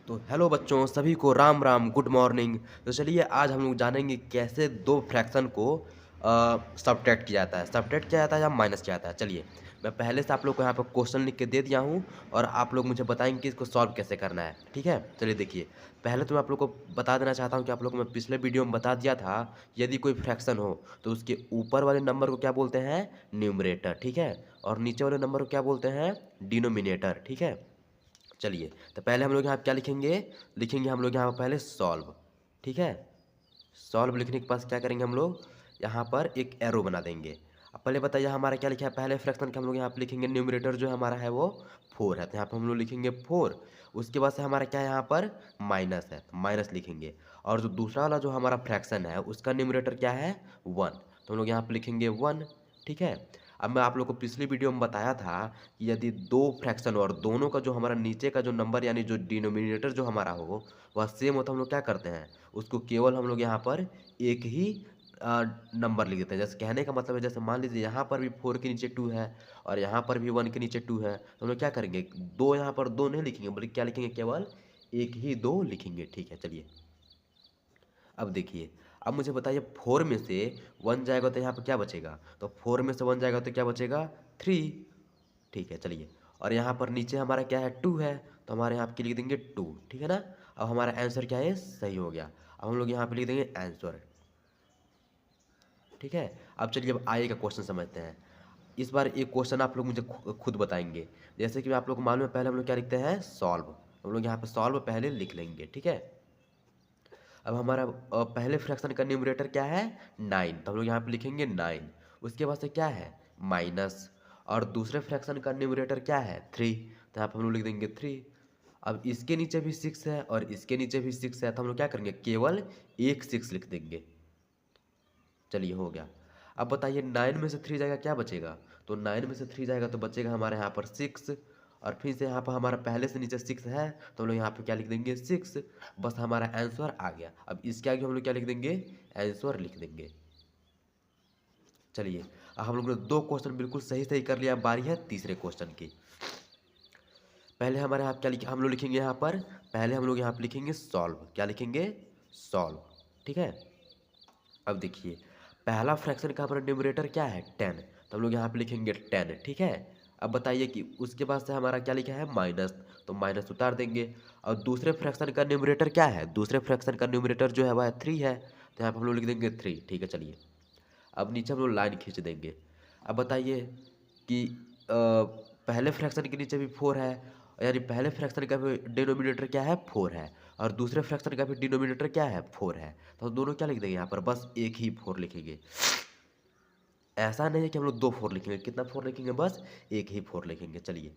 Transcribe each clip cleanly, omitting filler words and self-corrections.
तो हेलो बच्चों, सभी को राम राम, गुड मॉर्निंग। तो चलिए आज हम लोग जानेंगे कैसे दो फ्रैक्शन को सब्ट्रैक्ट किया जाता है, सब्ट्रैक्ट किया जाता है या माइनस किया जाता है। चलिए मैं पहले से आप लोग को यहाँ पर क्वेश्चन लिख के दे दिया हूँ और आप लोग मुझे बताएंगे कि इसको सॉल्व कैसे करना है। ठीक है, चलिए देखिए। पहले तो मैं आप लोग को बता देना चाहता हूँ कि आप लोग को मैं पिछले वीडियो में बता दिया था, यदि कोई फ्रैक्शन हो तो उसके ऊपर वाले नंबर को क्या बोलते हैं, न्यूमरेटर। ठीक है, और नीचे वाले नंबर को क्या बोलते हैं, डिनोमिनेटर। ठीक है, चलिए तो पहले हम लोग यहाँ क्या लिखेंगे, लिखेंगे हम लोग यहाँ पर पहले सॉल्व। ठीक है, सॉल्व लिखने के पास क्या करेंगे हम लोग, यहाँ पर एक एरो बना देंगे। अब पहले बताइए हमारा क्या लिखा है, पहले फ्रैक्शन का हम लोग यहाँ पर लिखेंगे न्यूमरेटर जो हमारा है वो 4 है, तो यहाँ पर हम लोग लिखेंगे 4। उसके बाद से हमारा क्या है, यहाँ पर माइनस है, तो माइनस लिखेंगे। और जो दूसरा वाला जो हमारा फ्रैक्शन है उसका न्यूमरेटर क्या है, 1, तो हम लोग यहाँ पर लिखेंगे 1। ठीक है, अब मैं आप लोग को पिछली वीडियो में बताया था कि यदि दो फ्रैक्शन और दोनों का जो हमारा नीचे का जो नंबर यानी जो डिनोमिनेटर जो हमारा हो वह सेम हो, तो हम लोग क्या करते हैं, उसको केवल हम लोग यहाँ पर एक ही नंबर लिख देते हैं। जैसे कहने का मतलब है, जैसे मान लीजिए यहाँ पर भी 4 के नीचे 2 है और यहाँ पर भी 1 के नीचे 2 है, तो हम लोग क्या करेंगे, दो यहाँ पर दो नहीं लिखेंगे बल्कि क्या लिखेंगे, केवल एक ही दो लिखेंगे। ठीक है, चलिए अब देखिए। अब मुझे बताइए 4 में से 1 जाएगा तो यहाँ पर क्या बचेगा, तो 4 में से 1 जाएगा तो क्या बचेगा, 3। ठीक है, चलिए। और यहाँ पर नीचे हमारा क्या है, 2 है, तो हमारे यहाँ पे लिख देंगे 2। ठीक है ना, अब हमारा आंसर क्या है, सही हो गया। अब हम लोग यहाँ पे लिख देंगे आंसर। ठीक है, अब चलिए अब आगे का क्वेश्चन समझते हैं। इस बार एक क्वेश्चन आप लोग मुझे खुद बताएंगे। जैसे कि आप लोग को मालूम है, पहले हम लोग क्या लिखते हैं, सॉल्व। हम लोग यहाँ पे सॉल्व पहले लिख लेंगे। ठीक है, अब हमारा पहले फ्रैक्शन का न्यूमरेटर क्या है, 9, तो हम लोग यहाँ पे लिखेंगे 9। उसके बाद से क्या है, माइनस। और दूसरे फ्रैक्शन का न्यूमरेटर क्या है, 3, तो यहाँ पे हम लोग लिख देंगे 3। अब इसके नीचे भी 6 है और इसके नीचे भी 6 है, तो हम लोग क्या करेंगे, केवल एक 6 लिख देंगे। चलिए हो गया। अब बताइए 9 में से 3 जाएगा क्या बचेगा, तो 9 में से 3 जाएगा तो बचेगा हमारे यहाँ पर 6। और फिर से यहाँ पर हमारा पहले से नीचे 6 है, तो हम लोग यहाँ पे क्या लिख देंगे, 6। बस हमारा आंसर आ गया। अब इसके आगे हम लोग क्या लिख देंगे, आंसर लिख देंगे। चलिए अब हम लोग ने दो क्वेश्चन बिल्कुल सही सही कर लिया, बारी है तीसरे क्वेश्चन की। पहले हमारे यहाँ क्या लिखे, हम लोग लिखेंगे यहाँ पर, पहले हम लोग यहाँ पर लिखेंगे सॉल्व। क्या लिखेंगे, सॉल्व। ठीक है, अब देखिए पहला फ्रैक्शन का हमारा न्यूमरेटर क्या है, 10, तो हम लोग यहाँ पे लिखेंगे 10। ठीक है, अब बताइए कि उसके बाद से हमारा क्या लिखा है, माइनस, तो माइनस उतार देंगे। और दूसरे फ्रैक्शन का न्यूमरेटर क्या है, दूसरे फ्रैक्शन का न्यूमरेटर जो है वह 3 है, तो यहाँ पर हम लोग लिख देंगे 3। ठीक है, चलिए अब नीचे हम लोग लाइन खींच देंगे। अब बताइए कि पहले फ्रैक्शन के नीचे भी 4 है, यानी पहले फ्रैक्शन का भी डिनोमिनेटर क्या है, 4 है, और दूसरे फ्रैक्शन का भी डिनोमिनेटर क्या है, 4 है, तो हम दोनों क्या लिख देंगे यहाँ पर, बस एक ही 4 लिखेंगे। ऐसा नहीं है कि हम लोग दो 4 लिखेंगे, कितना 4 लिखेंगे, बस एक ही 4 लिखेंगे। चलिए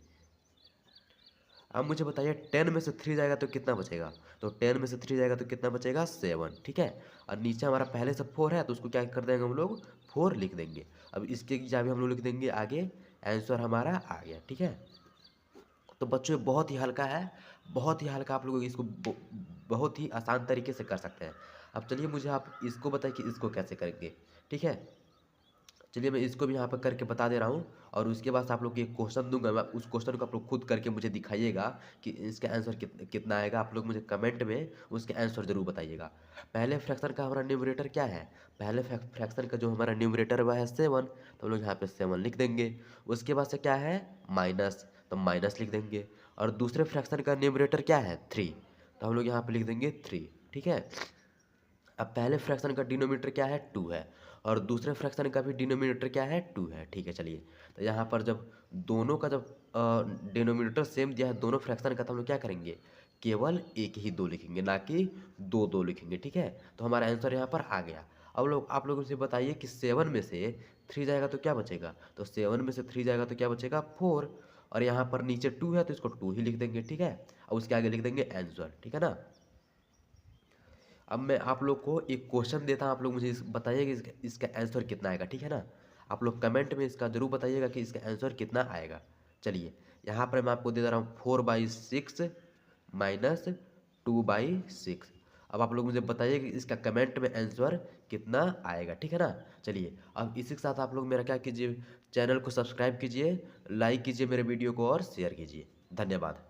अब मुझे बताइए 10 में से 3 जाएगा तो कितना बचेगा, तो 10 में से 3 जाएगा तो कितना बचेगा, 7। ठीक है, और नीचे हमारा पहले से 4 है तो उसको क्या कर देंगे हम लोग, 4 लिख देंगे। अब इसके जगह हम लोग लिख देंगे आगे, आंसर हमारा आ गया। ठीक है, तो बच्चों ये बहुत ही हल्का है, बहुत ही हल्का, आप लोग इसको बहुत ही आसान तरीके से कर सकते हैं। अब चलिए मुझे आप इसको बताइए कि इसको कैसे करेंगे। ठीक है, चलिए मैं इसको भी यहाँ पर करके बता दे रहा हूँ और उसके बाद से आप लोग को एक क्वेश्चन दूंगा, मैं उस क्वेश्चन को आप लोग खुद करके मुझे दिखाइएगा कि इसका आंसर कितना आएगा। आप लोग मुझे कमेंट में उसके आंसर जरूर बताइएगा। पहले फ्रैक्शन का हमारा न्यूमरेटर क्या है, पहले फ्रैक्शन का जो हमारा न्यूमरेटर वह है 7, तो हम लोग यहाँ पे 7 लिख देंगे। उसके बाद से क्या है, माइनस, तो माइनस लिख देंगे। और दूसरे फ्रैक्शन का न्यूमरेटर क्या है, 3, तो हम लोग यहाँ पे लिख देंगे 3। ठीक है, अब पहले फ्रैक्शन का डिनोमिनेटर क्या है, 2 है, और दूसरे फ्रैक्शन का भी डिनोमिनेटर क्या है, 2 है। ठीक है, चलिए तो यहाँ पर जब दोनों का जब डिनोमिनेटर सेम दिया है दोनों फ्रैक्शन का, तो हम लोग क्या करेंगे, केवल एक ही 2 लिखेंगे, ना कि दो दो लिखेंगे। ठीक है, तो हमारा आंसर यहाँ पर आ गया। अब लोग आप लोग मुझे बताइए कि 7 में से 3 जाएगा तो क्या बचेगा, तो 7 में से 3 जाएगा तो क्या बचेगा, 4। और यहाँ पर नीचे 2 है तो इसको 2 ही लिख देंगे। ठीक है, और उसके आगे लिख देंगे आंसर। ठीक है ना, अब मैं आप लोग को एक क्वेश्चन देता हूँ, आप लोग मुझे बताइए कि इसका आंसर कितना आएगा। ठीक है ना, आप लोग कमेंट में इसका जरूर बताइएगा कि इसका आंसर कितना आएगा। चलिए यहाँ पर मैं आपको दे रहा हूँ 4/6 माइनस 2/6। अब आप लोग मुझे बताइए कि इसका कमेंट में आंसर कितना आएगा। ठीक है ना, चलिए अब इसी के साथ आप लोग मेरा क्या कीजिए, चैनल को सब्सक्राइब कीजिए, लाइक कीजिए मेरे वीडियो को और शेयर कीजिए। धन्यवाद।